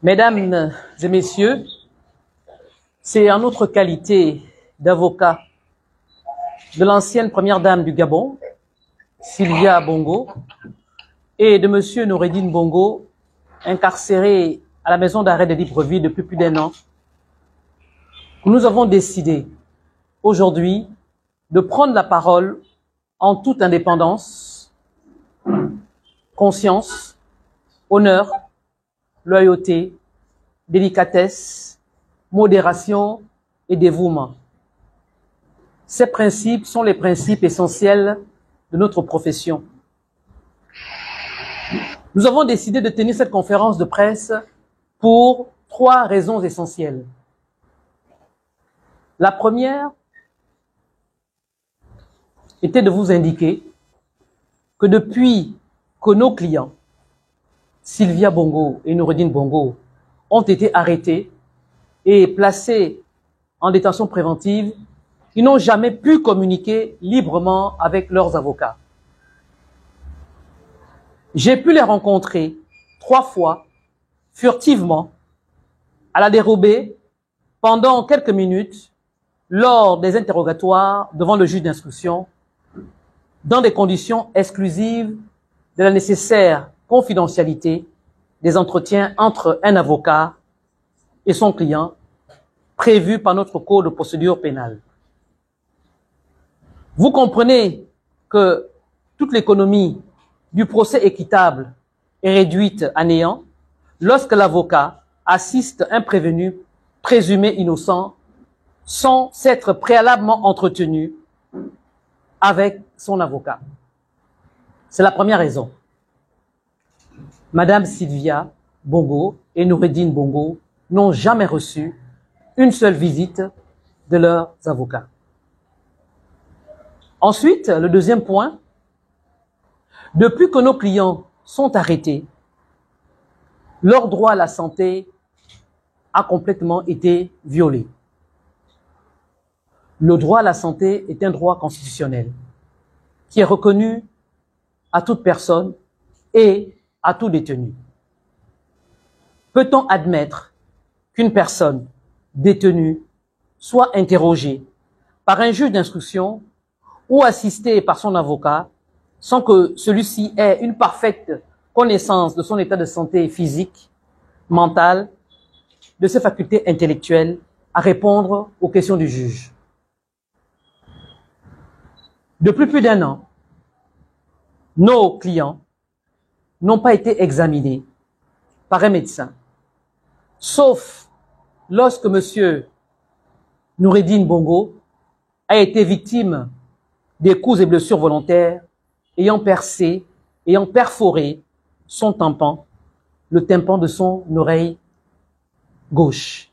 Mesdames et messieurs, c'est en notre qualité d'avocat de l'ancienne première dame du Gabon, Sylvia Bongo, et de monsieur Noureddine Bongo, incarcéré à la maison d'arrêt de Libreville depuis plus d'1 an, que nous avons décidé aujourd'hui de prendre la parole en toute indépendance, conscience, honneur, loyauté, délicatesse, modération et dévouement. Ces principes sont les principes essentiels de notre profession. Nous avons décidé de tenir cette conférence de presse pour 3 raisons essentielles. La première était de vous indiquer que depuis que nos clients, Sylvia Bongo et Noureddine Bongo, ont été arrêtés et placés en détention préventive, ils n'ont jamais pu communiquer librement avec leurs avocats. J'ai pu les rencontrer 3 fois, furtivement, à la dérobée, pendant quelques minutes, lors des interrogatoires devant le juge d'instruction, dans des conditions exclusives de la nécessaire confidentialité des entretiens entre un avocat et son client, prévus par notre code de procédure pénale. Vous comprenez que toute l'économie du procès équitable est réduite à néant lorsque l'avocat assiste un prévenu présumé innocent sans s'être préalablement entretenu avec son avocat. C'est la première raison. Madame Sylvia Bongo et Noureddine Bongo n'ont jamais reçu une seule visite de leurs avocats. Ensuite, le deuxième point, depuis que nos clients sont arrêtés, leur droit à la santé a complètement été violé. Le droit à la santé est un droit constitutionnel qui est reconnu à toute personne et à tout détenu. Peut-on admettre qu'une personne détenue soit interrogée par un juge d'instruction ou assistée par son avocat sans que celui-ci ait une parfaite connaissance de son état de santé physique, mentale, de ses facultés intellectuelles à répondre aux questions du juge? Depuis plus d'1 an, nos clients n'ont pas été examinés par un médecin, sauf lorsque monsieur Noureddine Bongo a été victime des coups et blessures volontaires ayant perforé son tympan, le tympan de son oreille gauche.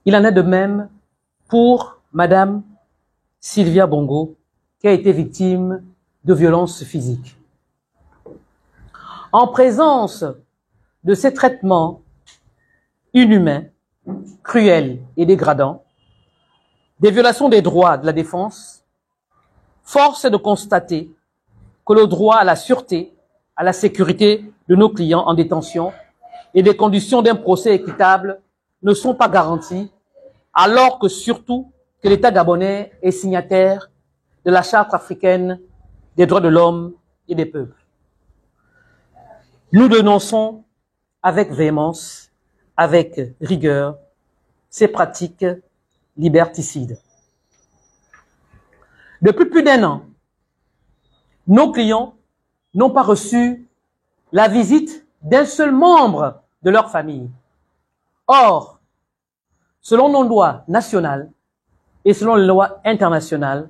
Il en est de même pour madame Sylvia Bongo, qui a été victime de violences physiques. En présence de ces traitements inhumains, cruels et dégradants, des violations des droits de la défense, force est de constater que le droit à la sûreté, à la sécurité de nos clients en détention et des conditions d'un procès équitable ne sont pas garantis, alors que surtout que l'État gabonais est signataire de la Charte africaine des droits de l'homme et des peuples. Nous dénonçons avec véhémence, avec rigueur, ces pratiques liberticides. Depuis plus d'1 an, nos clients n'ont pas reçu la visite d'un seul membre de leur famille. Or, selon nos lois nationales et selon les lois internationales,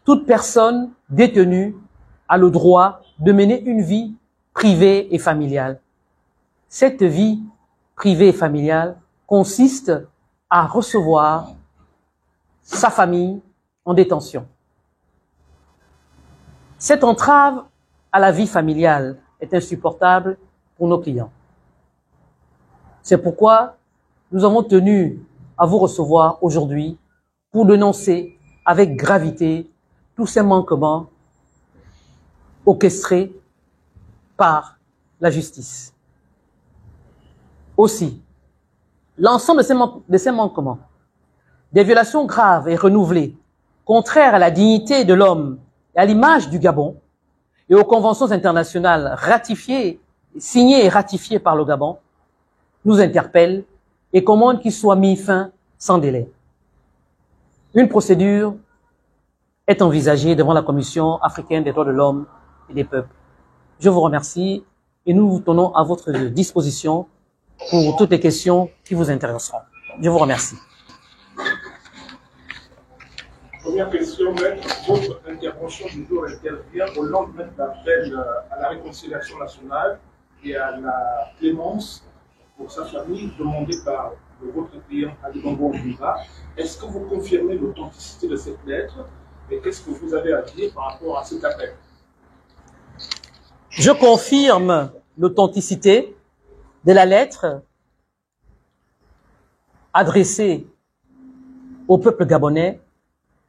toute personne détenue a le droit de mener une vie privée et familiale. Cette vie privée et familiale consiste à recevoir sa famille en détention. Cette entrave à la vie familiale est insupportable pour nos clients. C'est pourquoi nous avons tenu à vous recevoir aujourd'hui pour dénoncer avec gravité tous ces manquements orchestrés par la justice. Aussi, l'ensemble de ces manquements, des violations graves et renouvelées, contraires à la dignité de l'homme et à l'image du Gabon, et aux conventions internationales ratifiées, signées et ratifiées par le Gabon, nous interpellent et commandent qu'il soit mis fin sans délai. Une procédure est envisagée devant la Commission africaine des droits de l'homme et des peuples. Je vous remercie et nous vous tenons à votre disposition pour toutes les questions qui vous intéresseront. Je vous remercie. Première question, maître. Votre intervention du jour intervient au lendemain de l'appel à la réconciliation nationale et à la clémence pour sa famille demandée par votre client Ali Bongo Ondimba. Est-ce que vous confirmez l'authenticité de cette lettre et qu'est-ce que vous avez à dire par rapport à cet appel? Je confirme l'authenticité de la lettre adressée au peuple gabonais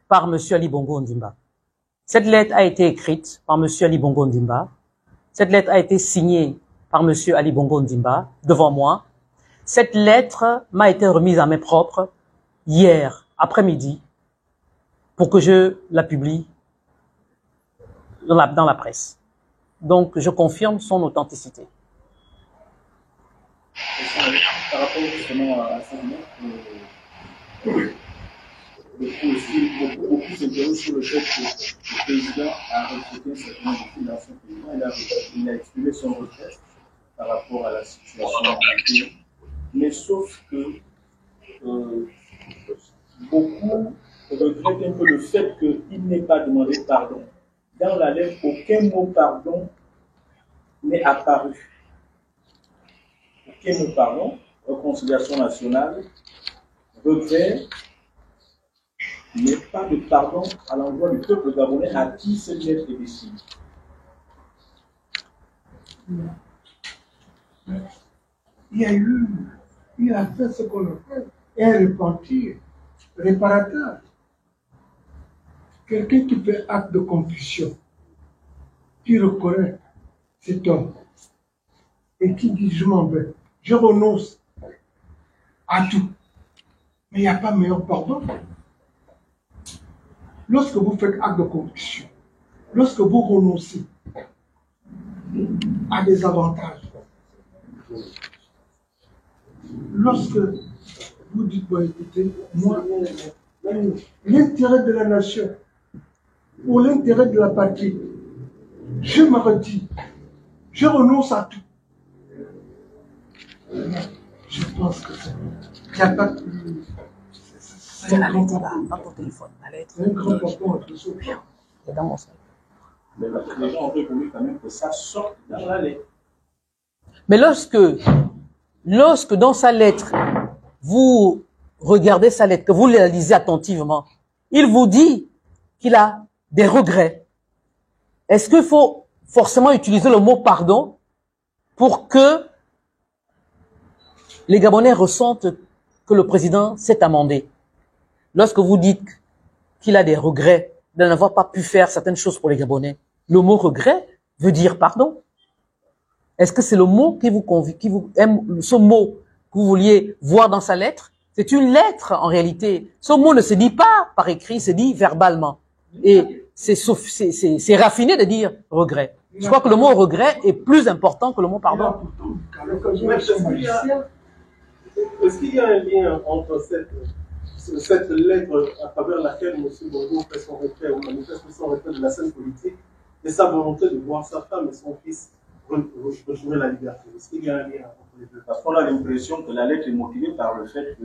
par M. Ali Bongo Ondimba. Cette lettre a été écrite par M. Ali Bongo Ondimba. Cette lettre a été signée par M. Ali Bongo Ondimba devant moi. Cette lettre m'a été remise à main propre hier après-midi pour que je la publie dans la presse. Donc, je confirme son authenticité. Par rapport justement à ça, beaucoup s'intéressent sur le fait que le président a recruté un certain nombre de l'ancien président. Il a exprimé son retrait par rapport à la situation en pays. Mais sauf que beaucoup regrettent un peu le fait qu'il n'ait pas demandé pardon. Dans la lettre, aucun mot pardon n'est apparu. Aucun mot pardon, réconciliation nationale, regret, mais pas de pardon à l'endroit du peuple gabonais à qui cette lettre est destinée. Il a fait ce qu'on appelle un repentir réparateur. Quelqu'un qui fait acte de contrition, qui reconnaît cet homme et qui dit je m'en vais, je renonce à tout. Mais il n'y a pas meilleur pardon. Lorsque vous faites acte de contrition, lorsque vous renoncez à des avantages, lorsque vous dites, bon, écoutez, moi, l'intérêt de la nation, ou l'intérêt de la patrie, je me retire, je renonce à tout. Je pense que il n'y a pas de... C'est un grand pardon. C'est un grand pardon entre ceux. C'est dans mon sac. Mais les gens ont reconnu quand même que ça sort dans la lettre. Mais lorsque dans sa lettre, vous regardez sa lettre, que vous la lisez attentivement, il vous dit qu'il a des regrets. Est-ce qu'il faut forcément utiliser le mot pardon pour que les Gabonais ressentent que le président s'est amendé? Lorsque vous dites qu'il a des regrets de n'avoir pas pu faire certaines choses pour les Gabonais, le mot regret veut dire pardon. Est-ce que c'est le mot qui vous aime, ce mot que vous vouliez voir dans sa lettre? C'est une lettre en réalité. Ce mot ne se dit pas par écrit, se dit verbalement. Et c'est raffiné de dire regret. Je crois que le mot regret est plus important que le mot pardon. Est-ce qu'il y a un lien entre cette lettre à travers laquelle M. Bongo fait son retrait ou manifeste son retrait de la scène politique et sa volonté de voir sa femme et son fils retrouver la liberté? Est-ce qu'il y a un lien entre les deux? Parce qu'on a l'impression que la lettre est motivée par le fait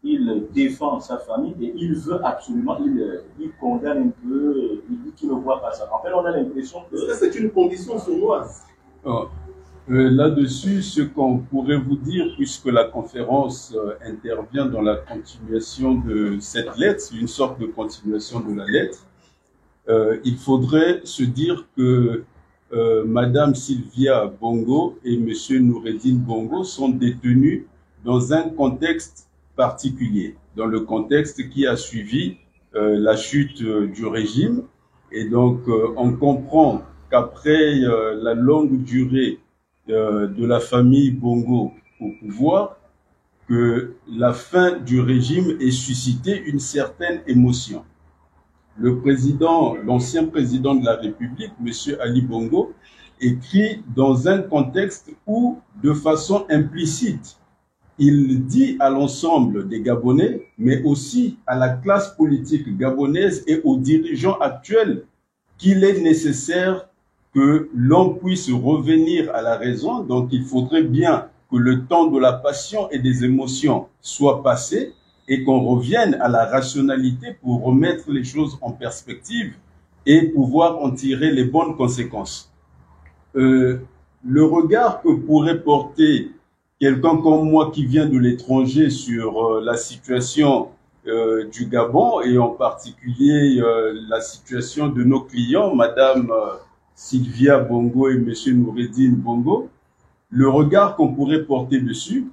qu'il défend sa famille et il veut absolument, il condamne un peu, il dit qu'il ne voit pas ça. En fait, on a l'impression que... Est-ce que c'est une condition sournoise? Là-dessus, ce qu'on pourrait vous dire, puisque la conférence intervient dans la continuation de cette lettre, c'est une sorte de continuation de la lettre, il faudrait se dire que Madame Sylvia Bongo et Monsieur Noureddine Bongo sont détenus dans un contexte particulier, dans le contexte qui a suivi la chute du régime. Et donc, on comprend qu'après la longue durée de la famille Bongo au pouvoir que la fin du régime ait suscité une certaine émotion. Le président, l'ancien président de la République, M. Ali Bongo, écrit dans un contexte où, de façon implicite, il dit à l'ensemble des Gabonais, mais aussi à la classe politique gabonaise et aux dirigeants actuels, qu'il est nécessaire que l'on puisse revenir à la raison. Donc il faudrait bien que le temps de la passion et des émotions soit passé et qu'on revienne à la rationalité pour remettre les choses en perspective et pouvoir en tirer les bonnes conséquences. Le regard que pourrait porter quelqu'un comme moi qui vient de l'étranger sur la situation du Gabon et en particulier la situation de nos clients, Madame Sylvia Bongo et Monsieur Noureddine Bongo, le regard qu'on pourrait porter dessus,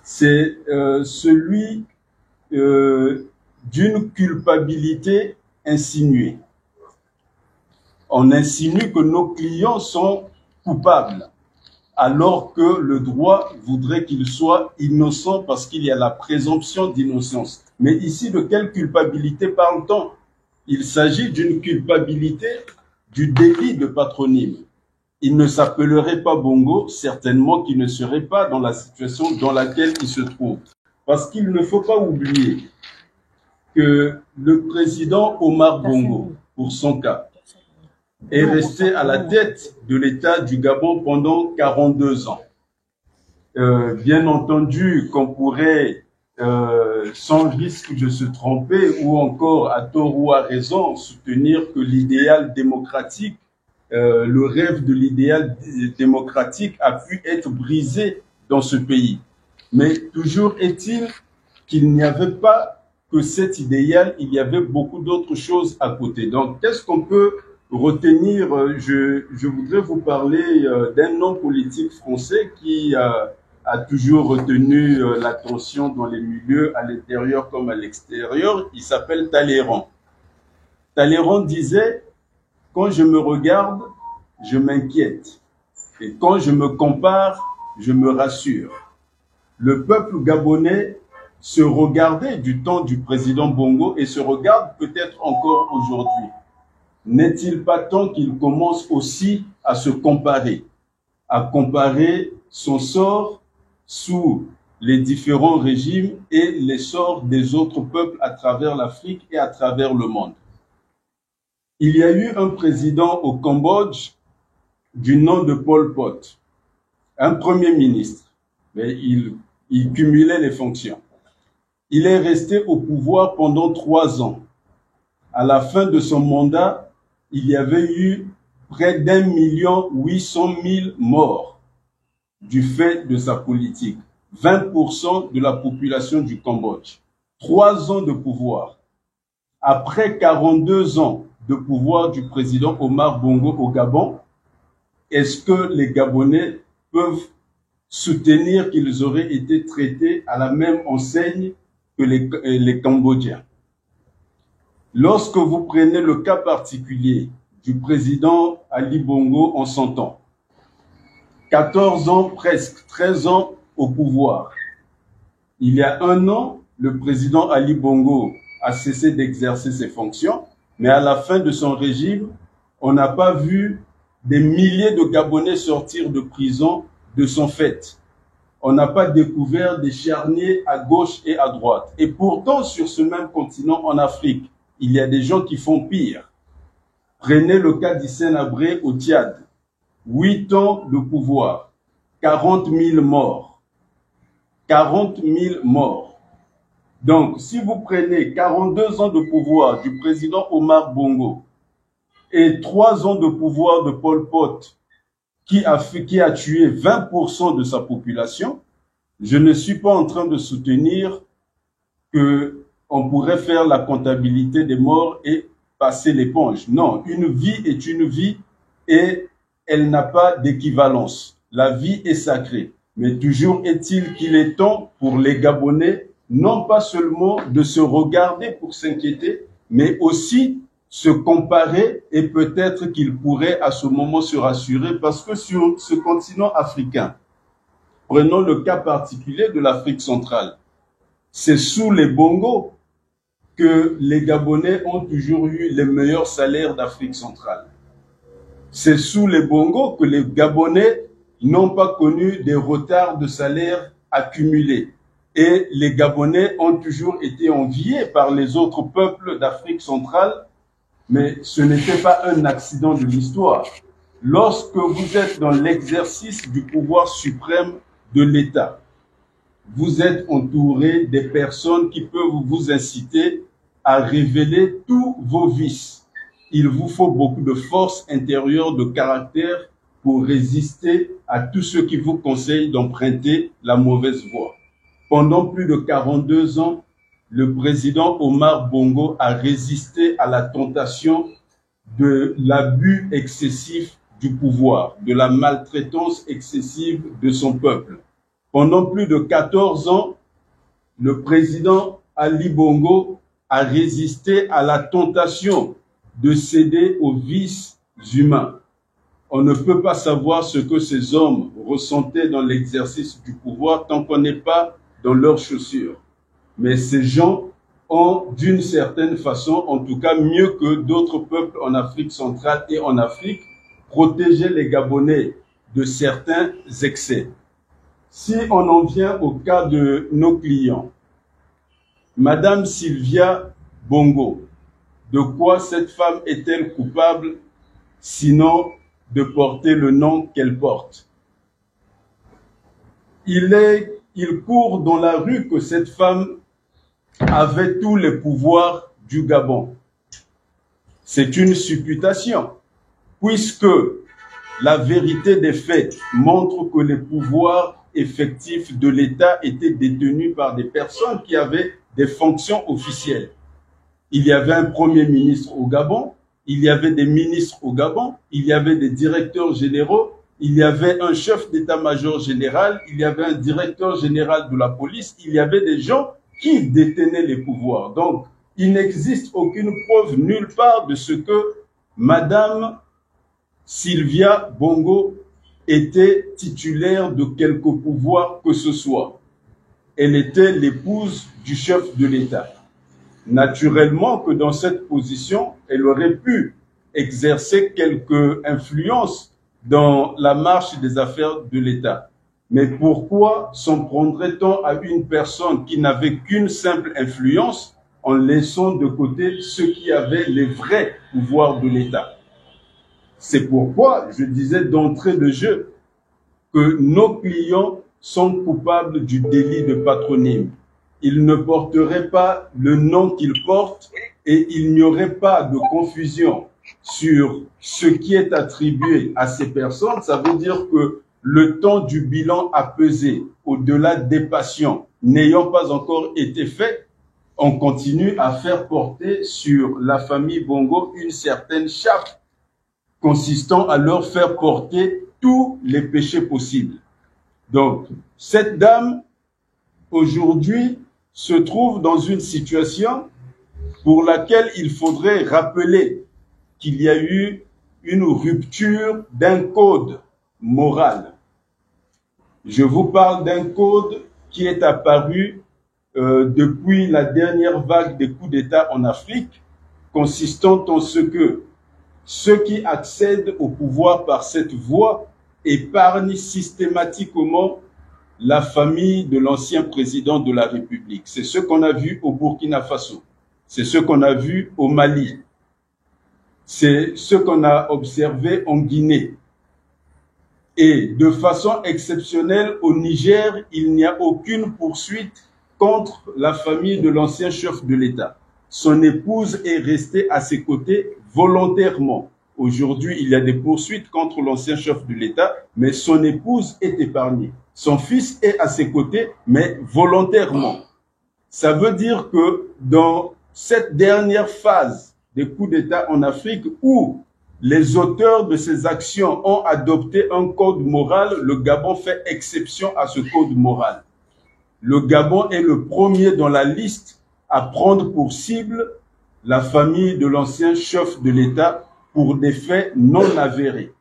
c'est celui d'une culpabilité insinuée. On insinue que nos clients sont coupables, alors que le droit voudrait qu'ils soient innocents parce qu'il y a la présomption d'innocence. Mais ici, de quelle culpabilité parle-t-on? Il s'agit d'une culpabilité du délit de patronyme. Il ne s'appellerait pas Bongo, certainement qu'il ne serait pas dans la situation dans laquelle il se trouve. Parce qu'il ne faut pas oublier que le président Omar Bongo, pour son cas, est resté à la tête de l'État du Gabon pendant 42 ans. Bien entendu qu'on pourrait, sans risque de se tromper, ou encore à tort ou à raison, soutenir que l'idéal démocratique, le rêve de l'idéal démocratique a pu être brisé dans ce pays. Mais toujours est-il qu'il n'y avait pas que cet idéal, il y avait beaucoup d'autres choses à côté. Donc, qu'est-ce qu'on peut retenir? Je voudrais vous parler d'un homme politique français qui a toujours retenu l'attention dans les milieux, à l'intérieur comme à l'extérieur. Il s'appelle Talleyrand. Talleyrand disait: quand je me regarde, je m'inquiète. Et quand je me compare, je me rassure. Le peuple gabonais se regardait du temps du président Bongo et se regarde peut-être encore aujourd'hui. N'est-il pas temps qu'il commence aussi à se comparer, à comparer son sort sous les différents régimes et les sorts des autres peuples à travers l'Afrique et à travers le monde? Il y a eu un président au Cambodge du nom de Pol Pot, un premier ministre, mais il cumulait les fonctions. Il est resté au pouvoir pendant 3 ans. À la fin de son mandat, il y avait eu près d'1,8 million morts du fait de sa politique. 20% de la population du Cambodge. 3 ans de pouvoir. Après 42 ans de pouvoir du président Omar Bongo au Gabon, est-ce que les Gabonais peuvent soutenir qu'ils auraient été traités à la même enseigne que les Cambodgiens? Lorsque vous prenez le cas particulier du président Ali Bongo en 100 ans, 14 ans, presque 13 ans au pouvoir. Il y a 1 an, le président Ali Bongo a cessé d'exercer ses fonctions, mais à la fin de son régime, on n'a pas vu des milliers de Gabonais sortir de prison de son fait. On n'a pas découvert des charniers à gauche et à droite. Et pourtant, sur ce même continent, en Afrique, il y a des gens qui font pire. Prenez le cas d'Hissène Habré au Tchad. 8 ans de pouvoir, 40 000 morts. 40 000 morts. Donc, si vous prenez 42 ans de pouvoir du président Omar Bongo et 3 ans de pouvoir de Pol Pot, qui a tué 20% de sa population, je ne suis pas en train de soutenir qu'on pourrait faire la comptabilité des morts et passer l'éponge. Non, une vie est une vie et elle n'a pas d'équivalence. La vie est sacrée. Mais toujours est-il qu'il est temps pour les Gabonais, non pas seulement de se regarder pour s'inquiéter, mais aussi se comparer et peut-être qu'ils pourraient à ce moment se rassurer parce que sur ce continent africain, Prenons le cas particulier de l'Afrique centrale. C'est sous les Bongo que les Gabonais ont toujours eu les meilleurs salaires d'Afrique centrale. C'est sous les Bongo que les Gabonais n'ont pas connu des retards de salaire accumulés. Et les Gabonais ont toujours été enviés par les autres peuples d'Afrique centrale, mais ce n'était pas un accident de l'histoire. Lorsque vous êtes dans l'exercice du pouvoir suprême de l'État, vous êtes entouré des personnes qui peuvent vous inciter à révéler tous vos vices. Il vous faut beaucoup de force intérieure, de caractère pour résister à tous ceux qui vous conseillent d'emprunter la mauvaise voie. Pendant plus de 42 ans, le président Omar Bongo a résisté à la tentation de l'abus excessif du pouvoir, de la maltraitance excessive de son peuple. Pendant plus de 14 ans, le président Ali Bongo a résisté à la tentation de céder aux vices humains. On ne peut pas savoir ce que ces hommes ressentaient dans l'exercice du pouvoir tant qu'on n'est pas dans leurs chaussures. Mais ces gens ont, d'une certaine façon, en tout cas mieux que d'autres peuples en Afrique centrale et en Afrique, protégé les Gabonais de certains excès. Si on en vient au cas de nos clients, Madame Sylvia Bongo, de quoi cette femme est-elle coupable, sinon de porter le nom qu'elle porte? Il court dans la rue que cette femme avait tous les pouvoirs du Gabon. C'est une supputation, puisque la vérité des faits montre que les pouvoirs effectifs de l'État étaient détenus par des personnes qui avaient des fonctions officielles. Il y avait un premier ministre au Gabon, il y avait des ministres au Gabon, il y avait des directeurs généraux, il y avait un chef d'état-major général, il y avait un directeur général de la police, il y avait des gens qui détenaient les pouvoirs. Donc, il n'existe aucune preuve nulle part de ce que Madame Sylvia Bongo était titulaire de quelque pouvoir que ce soit. Elle était l'épouse du chef de l'État. Naturellement que dans cette position, elle aurait pu exercer quelque influence dans la marche des affaires de l'État. Mais pourquoi s'en prendrait-on à une personne qui n'avait qu'une simple influence en laissant de côté ceux qui avaient les vrais pouvoirs de l'État? C'est pourquoi je disais d'entrée de jeu que nos clients sont coupables du délit de patronyme. Ils ne porteraient pas le nom qu'ils portent et il n'y aurait pas de confusion sur ce qui est attribué à ces personnes. Ça veut dire que le temps du bilan a pesé au-delà des passions n'ayant pas encore été fait, on continue à faire porter sur la famille Bongo une certaine chape consistant à leur faire porter tous les péchés possibles. Donc, cette dame, aujourd'hui, se trouve dans une situation pour laquelle il faudrait rappeler qu'il y a eu une rupture d'un code moral. Je vous parle d'un code qui est apparu depuis la dernière vague des coups d'État en Afrique, consistant en ce que ceux qui accèdent au pouvoir par cette voie épargnent systématiquement la famille de l'ancien président de la République. C'est ce qu'on a vu au Burkina Faso. C'est ce qu'on a vu au Mali. C'est ce qu'on a observé en Guinée. Et de façon exceptionnelle, au Niger, il n'y a aucune poursuite contre la famille de l'ancien chef de l'État. Son épouse est restée à ses côtés volontairement. Aujourd'hui, il y a des poursuites contre l'ancien chef de l'État, mais son épouse est épargnée. Son fils est à ses côtés, mais volontairement. Ça veut dire que dans cette dernière phase des coups d'État en Afrique, où les auteurs de ces actions ont adopté un code moral, le Gabon fait exception à ce code moral. Le Gabon est le premier dans la liste à prendre pour cible la famille de l'ancien chef de l'État pour des faits non avérés.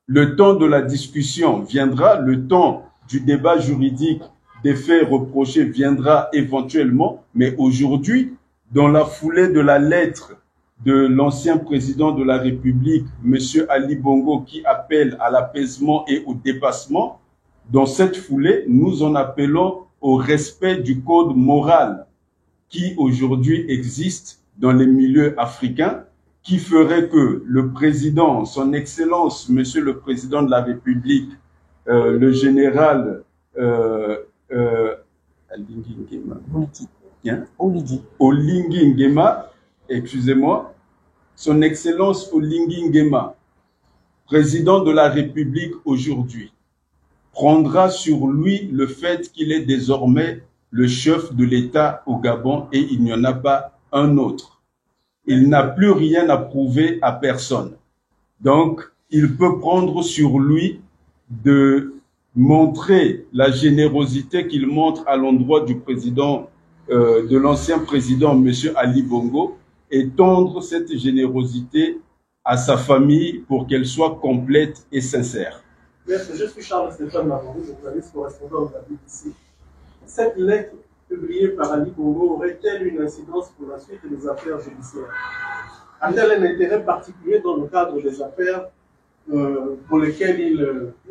Le temps de la discussion viendra, le temps du débat juridique des faits reprochés viendra éventuellement, mais aujourd'hui, dans la foulée de la lettre de l'ancien président de la République, M. Ali Bongo, qui appelle à l'apaisement et au dépassement, dans cette foulée, nous en appelons au respect du code moral qui aujourd'hui existe dans les milieux africains, qui ferait que le président, son excellence, monsieur le président de la République, le général Olingi Nguema, excusez-moi, son excellence Olingi Nguema, président de la République aujourd'hui, prendra sur lui le fait qu'il est désormais le chef de l'État au Gabon et il n'y en a pas un autre. Il n'a plus rien à prouver à personne. Donc, il peut prendre sur lui de montrer la générosité qu'il montre à l'endroit du président, de l'ancien président, M. Ali Bongo, et tendre cette générosité à sa famille pour qu'elle soit complète et sincère. Merci, je suis Charles-Stéphane Mavarou, journaliste correspondant de la BBC. Cette lettre publiée par Ali Bongo aurait-elle une incidence pour la suite des affaires judiciaires? A-t-elle un intérêt particulier dans le cadre des affaires pour lesquelles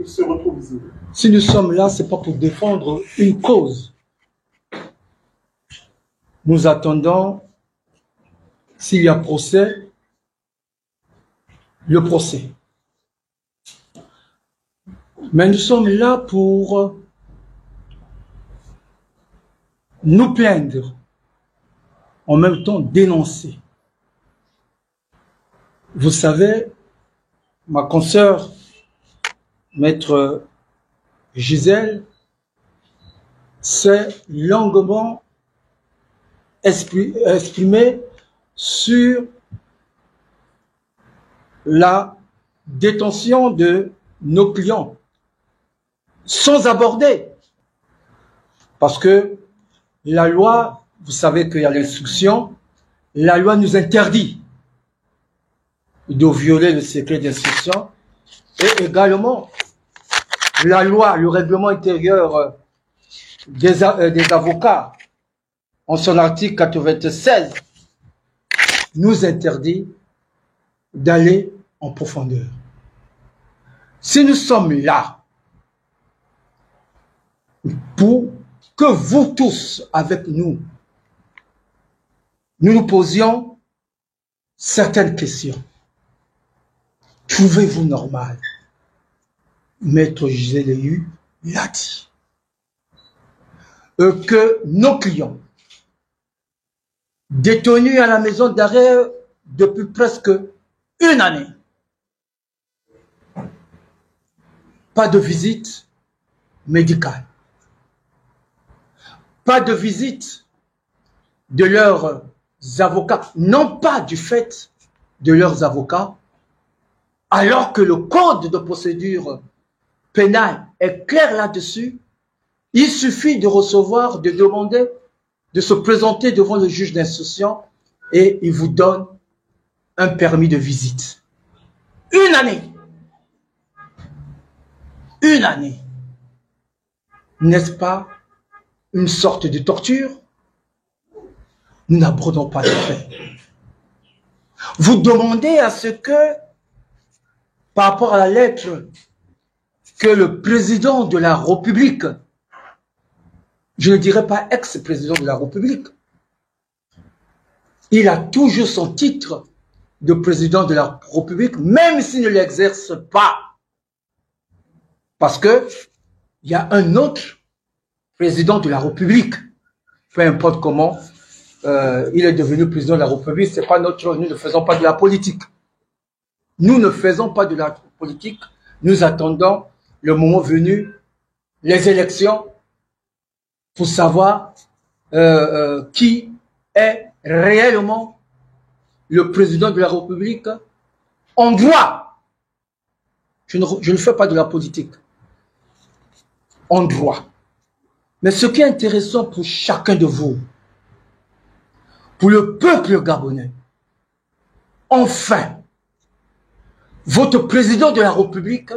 il se retrouve isolé? Si nous sommes là, ce n'est pas pour défendre une cause. Nous attendons, s'il y a procès, le procès. Mais nous sommes là pour nous plaindre, en même temps dénoncer. Vous savez, ma consoeur, maître Gisèle, s'est longuement exprimée sur la détention de nos clients, sans aborder. Parce que la loi, vous savez qu'il y a l'instruction, la loi nous interdit de violer le secret d'instruction, et également la loi, le règlement intérieur des avocats, en son article 96, nous interdit d'aller en profondeur. Si nous sommes là pour que vous tous, avec nous, nous posions certaines questions. Trouvez-vous normal? Maître Gisèle l'a dit. Que nos clients, détenus à la maison d'arrêt depuis presque une année, pas de visite médicale, pas de visite de leurs avocats, non pas du fait de leurs avocats, alors que le code de procédure pénale est clair là-dessus. Il suffit de recevoir, de demander, de se présenter devant le juge d'instruction et il vous donne un permis de visite. Une année. Une année. N'est-ce pas une sorte de torture? Nous n'abordons pas les faits. Vous demandez à ce que, par rapport à la lettre que le président de la République, je ne dirais pas ex-président de la République, il a toujours son titre de président de la République, même s'il ne l'exerce pas. Parce que il y a un autre président de la République, peu importe comment il est devenu président de la République, c'est pas notre, nous ne faisons pas de la politique. Nous ne faisons pas de la politique, nous attendons le moment venu, les élections, pour savoir qui est réellement le président de la République en droit. Je ne fais pas de la politique. En droit. Mais ce qui est intéressant pour chacun de vous, pour le peuple gabonais, enfin, votre président de la République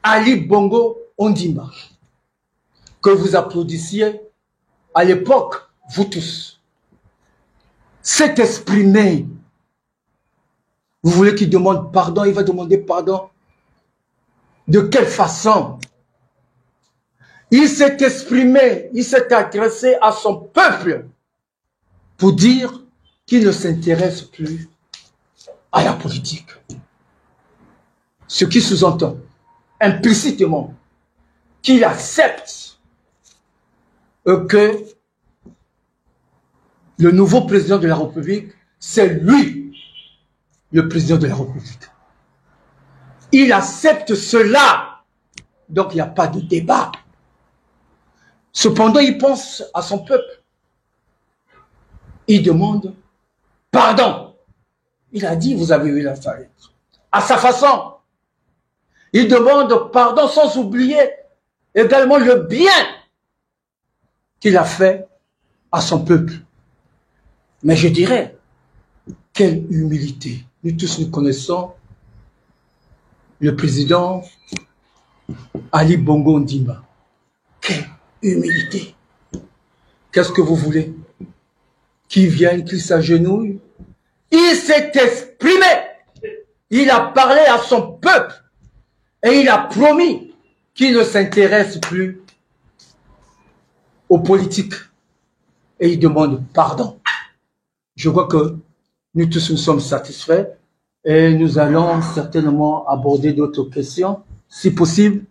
Ali Bongo Ondimba, que vous applaudissiez à l'époque, vous tous, s'est exprimé. Vous voulez qu'il demande pardon, il va demander pardon. De quelle façon? Il s'est exprimé, il s'est adressé à son peuple pour dire qu'il ne s'intéresse plus à la politique. Ce qui sous-entend implicitement qu'il accepte que le nouveau président de la République, c'est lui le président de la République. Il accepte cela. Donc il n'y a pas de débat. Cependant, il pense à son peuple. Il demande pardon. Il a dit, vous avez eu la lettre. À sa façon. Il demande pardon sans oublier également le bien qu'il a fait à son peuple. Mais je dirais, quelle humilité. Nous tous nous connaissons le président Ali Bongo Ondimba. Quelle humilité. Qu'est-ce que vous voulez? Qu'il vienne, qu'il s'agenouille? Il s'est exprimé. Il a parlé à son peuple. Et il a promis qu'il ne s'intéresse plus aux politiques. Et il demande pardon. Je crois que nous tous nous sommes satisfaits et nous allons certainement aborder d'autres questions, si possible,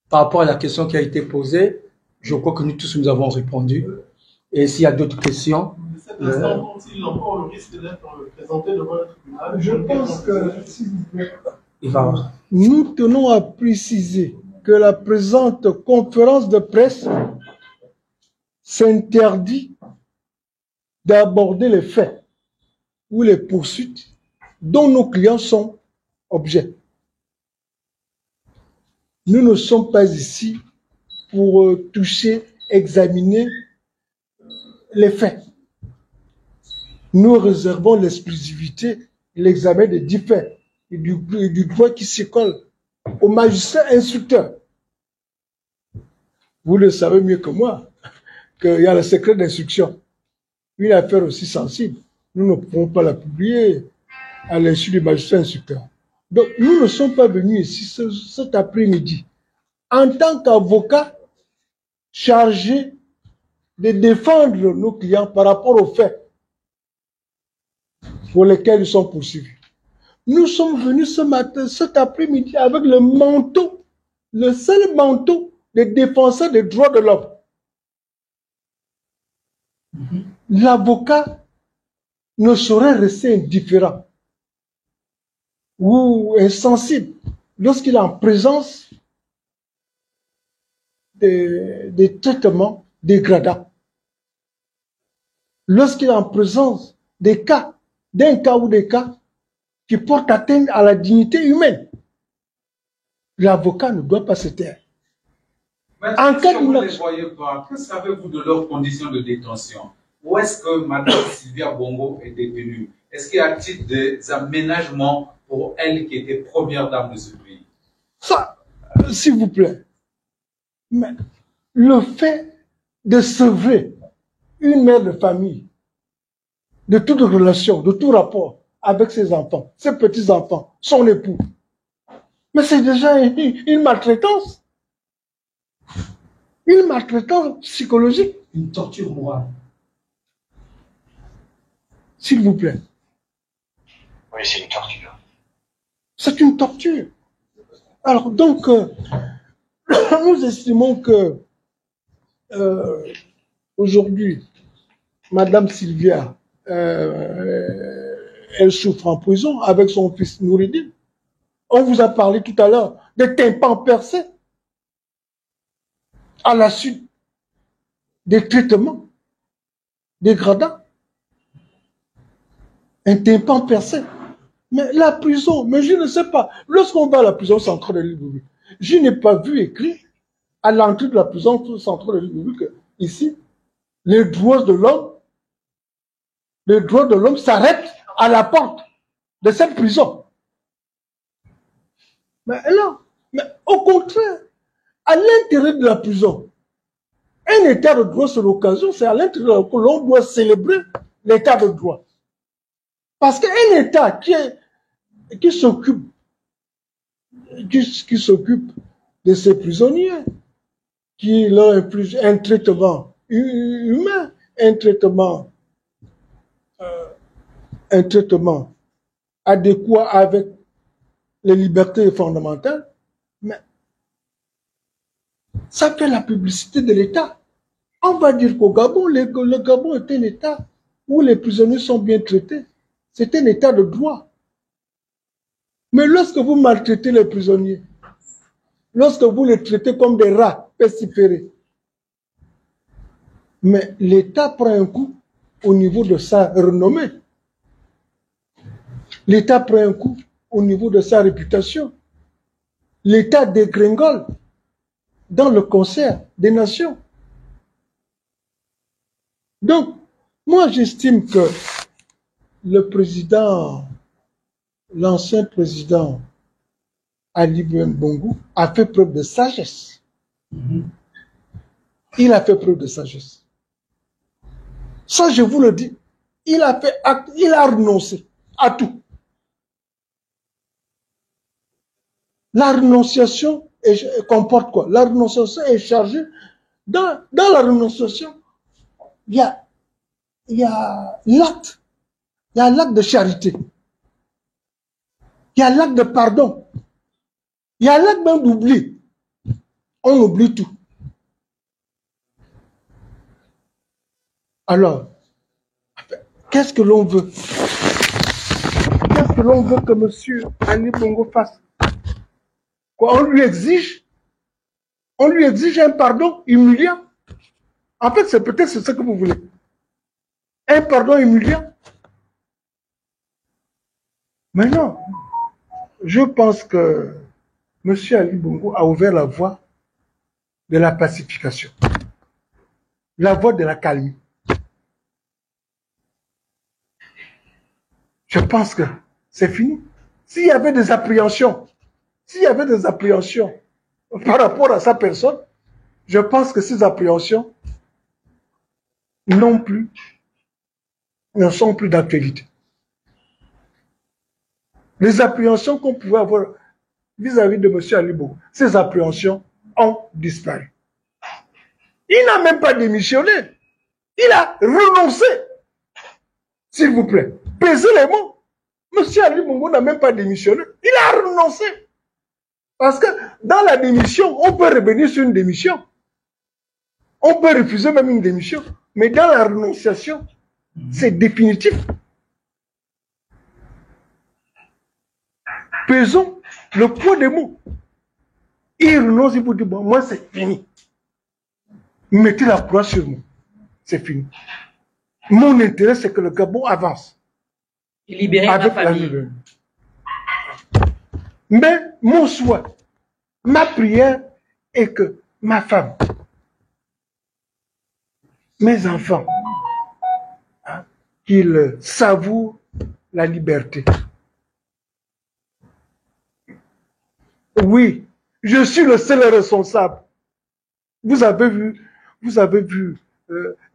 par rapport à la question qui a été posée. Je crois que nous tous nous avons répondu. Et s'il y a d'autres questions... S'il encore le risque d'être présenté devant le tribunal, Je pense que, s'il vous plaît, nous tenons à préciser que la présente conférence de presse s'interdit d'aborder les faits ou les poursuites dont nos clients sont objets. Nous ne sommes pas ici pour toucher, examiner les faits. Nous réservons l'exclusivité, l'examen des 10 faits et du droit qui se colle au magistrat instructeur. Vous le savez mieux que moi, qu'il y a le secret d'instruction. Une affaire aussi sensible. Nous ne pouvons pas la publier à l'insu du magistrat instructeur. Donc, nous ne sommes pas venus ici cet après-midi en tant qu'avocats chargés de défendre nos clients par rapport aux faits pour lesquels ils sont poursuivis. Nous sommes venus ce matin, cet après-midi, avec le manteau, le seul manteau des défenseurs des droits de l'homme. L'avocat ne saurait rester indifférent ou insensible lorsqu'il est en présence des traitements dégradants. Lorsqu'il est en présence des cas, d'un cas ou des cas qui portent atteinte à la dignité humaine, l'avocat ne doit pas se taire. En cas vous ne les voyez pas, que savez-vous de leurs conditions de détention? Où est-ce que Mme Sylvia Bongo est détenue? Est-ce qu'il y a-t-il des aménagements pour elle qui était première dame de ce pays? Ça, s'il vous plaît, mais le fait de sevrer une mère de famille de toute relation, de tout rapport avec ses enfants, ses petits-enfants, son époux, mais c'est déjà une maltraitance. Une maltraitance psychologique. Une torture morale. S'il vous plaît. Oui, c'est une torture. C'est une torture. Alors donc, nous estimons que aujourd'hui, Madame Sylvia, elle souffre en prison avec son fils Noureddin. On vous a parlé tout à l'heure des tympans percés à la suite des traitements dégradants. Un tympan percé. Mais la prison, mais je ne sais pas. Lorsqu'on va à la prison centrale de l'île, je n'ai pas vu écrit à l'entrée de la prison centrale de l'île que ici, les droits de l'homme s'arrêtent à la porte de cette prison. Mais là, mais Au contraire, à l'intérieur de la prison, un état de droit, c'est l'occasion, c'est à l'intérieur que l'on doit célébrer l'état de droit. Parce qu'un état qui s'occupe de ses prisonniers, qui leur inflige un traitement humain, un traitement adéquat avec les libertés fondamentales, mais ça fait la publicité de l'État. On va dire qu'au Gabon, le Gabon est un État où les prisonniers sont bien traités. C'est un État de droit. Mais lorsque vous maltraitez les prisonniers, lorsque vous les traitez comme des rats pestiférés, mais l'État prend un coup au niveau de sa renommée. L'État prend un coup au niveau de sa réputation. L'État dégringole dans le concert des nations. Donc, moi j'estime que le président, l'ancien président Ali Bongo a fait preuve de sagesse. Il a fait preuve de sagesse. Ça, je vous le dis, il a fait acte, il a renoncé à tout. La renonciation comporte quoi? La renonciation est chargée. Dans la renonciation, il y a l'acte. Il y a l'acte de charité. Il y a l'acte de pardon. Il y a l'acte même d'oubli. On oublie tout. Alors, qu'est-ce que l'on veut? Qu'est-ce que l'on veut que M. Ali Bongo fasse? Quoi, on lui exige un pardon humiliant. En fait, c'est peut-être ce que vous voulez. Un pardon humiliant. Mais non, je pense que M. Ali Bongo a ouvert la voie de la pacification, la voie de la calmie. Je pense que c'est fini. S'il y avait des appréhensions, par rapport à sa personne, je pense que ces appréhensions ne sont plus d'actualité. Les appréhensions qu'on pouvait avoir vis-à-vis de M. Ali Bongo, ces appréhensions ont disparu. Il n'a même pas démissionné. Il a renoncé. S'il vous plaît, pesez les mots. M. Ali Bongo n'a même pas démissionné. Il a renoncé. Parce que dans la démission, on peut revenir sur une démission. On peut refuser même une démission. Mais dans la renonciation, c'est définitif. Pesons le poids des mots. Il renonce, il vous dit, bon, moi c'est fini. Mettez la croix sur moi. C'est fini. Mon intérêt, c'est que le Gabon avance. Et libérer ma famille. Mais mon souhait, ma prière est que ma femme, mes enfants, qu'ils savourent la liberté. Oui, je suis le seul responsable. Vous avez vu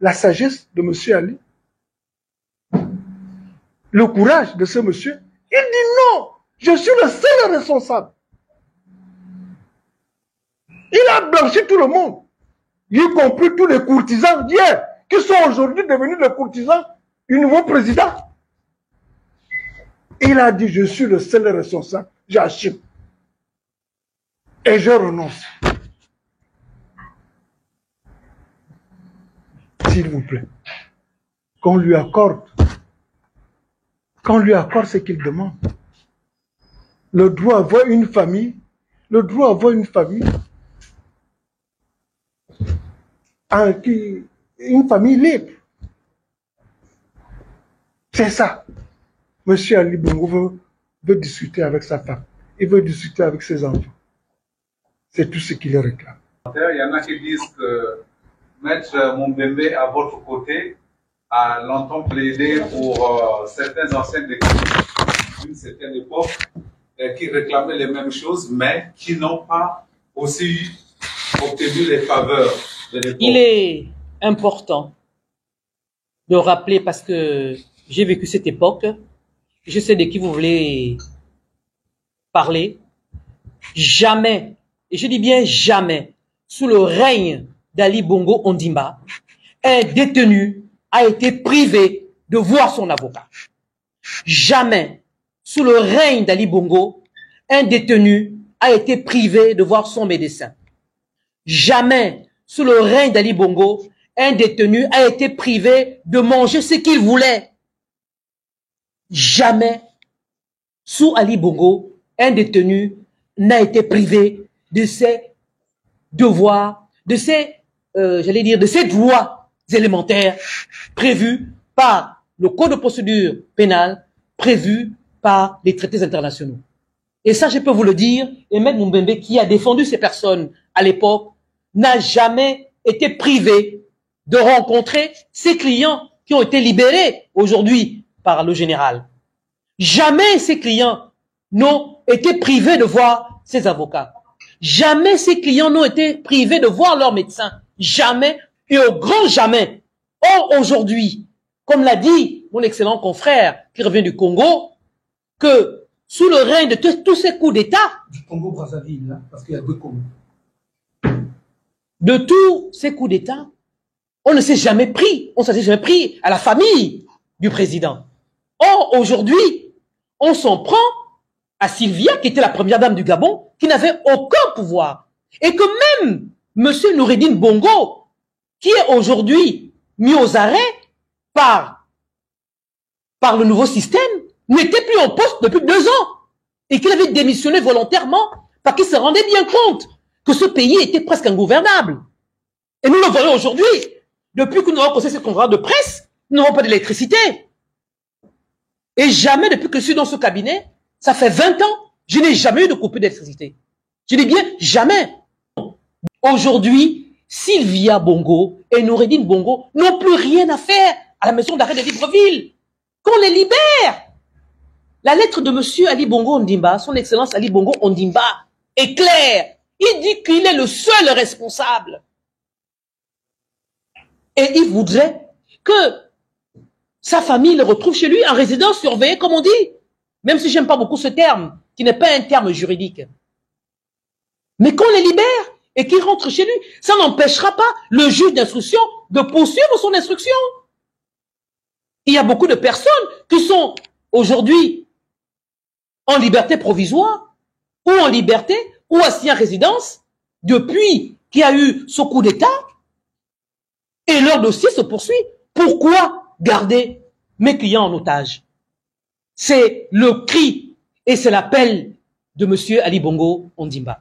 la sagesse de M. Ali, le courage de ce monsieur. Il dit non, je suis le seul responsable. Il a blanchi tout le monde, y compris tous les courtisans d'hier, qui sont aujourd'hui devenus les courtisans du nouveau président. Il a dit, je suis le seul responsable, j'assume. Et je renonce. S'il vous plaît, qu'on lui accorde ce qu'il demande. Le droit à avoir une famille, une famille libre. C'est ça. Monsieur Ali Bongo veut discuter avec sa femme. Il veut discuter avec ses enfants. C'est tout ce qu'il réclame. Il y en a qui disent que Maître Mumbembe à votre côté a longtemps plaidé pour certains anciens détenus d'une certaine époque qui réclamaient les mêmes choses, mais qui n'ont pas aussi obtenu les faveurs de l'époque. Il est important de rappeler, parce que j'ai vécu cette époque, je sais de qui vous voulez parler. Jamais, et je dis bien jamais, sous le règne d'Ali Bongo Ondimba, un détenu a été privé de voir son avocat. Jamais, sous le règne d'Ali Bongo, un détenu a été privé de voir son médecin. Jamais, sous le règne d'Ali Bongo, un détenu a été privé de manger ce qu'il voulait. Jamais, sous Ali Bongo, un détenu n'a été privé de ses devoirs, de ses, de ses droits élémentaires prévus par le Code de procédure pénale, prévus par les traités internationaux. Et ça, je peux vous le dire, et même Mbembe, qui a défendu ces personnes à l'époque, n'a jamais été privé de rencontrer ses clients qui ont été libérés aujourd'hui par le général. Jamais ces clients n'ont été privés de voir ses avocats. Jamais ces clients n'ont été privés de voir leurs médecins. Jamais et au grand jamais. Or, aujourd'hui, comme l'a dit mon excellent confrère qui revient du Congo, que sous le règne de tous ces coups d'État, Du Congo-Brazzaville, hein, parce qu'il y a deux Congos. de tous ces coups d'État, on ne s'est jamais pris, on ne s'est jamais pris à la famille du président. Or, aujourd'hui, on s'en prend à Sylvia, qui était la première dame du Gabon, qui n'avait aucun pouvoir. Et que même M. Noureddine Bongo, qui est aujourd'hui mis aux arrêts par le nouveau système, n'était plus en poste depuis 2 ans. Et qu'il avait démissionné volontairement parce qu'il se rendait bien compte que ce pays était presque ingouvernable. Et nous le voyons aujourd'hui. Depuis que nous avons posé ce contrat de presse, nous n'avons pas d'électricité. Et jamais, depuis que je suis dans ce cabinet, ça fait 20 ans, je n'ai jamais eu de coupure d'électricité. Je dis bien jamais. Aujourd'hui, Sylvia Bongo et Noureddine Bongo n'ont plus rien à faire à la maison d'arrêt de Libreville. Qu'on les libère. La lettre de monsieur Ali Bongo Ondimba, son excellence Ali Bongo Ondimba, est claire. Il dit qu'il est le seul responsable. Et il voudrait que sa famille le retrouve chez lui en résidence surveillée, comme on dit. Même si j'aime pas beaucoup ce terme, qui n'est pas un terme juridique. Mais qu'on les libère et qu'ils rentrent chez lui, ça n'empêchera pas le juge d'instruction de poursuivre son instruction. Il y a beaucoup de personnes qui sont aujourd'hui en liberté provisoire, ou en liberté, ou assis en résidence, depuis qu'il y a eu ce coup d'État, et leur dossier se poursuit. Pourquoi garder mes clients en otage? C'est le cri et c'est l'appel de monsieur Ali Bongo Ondimba.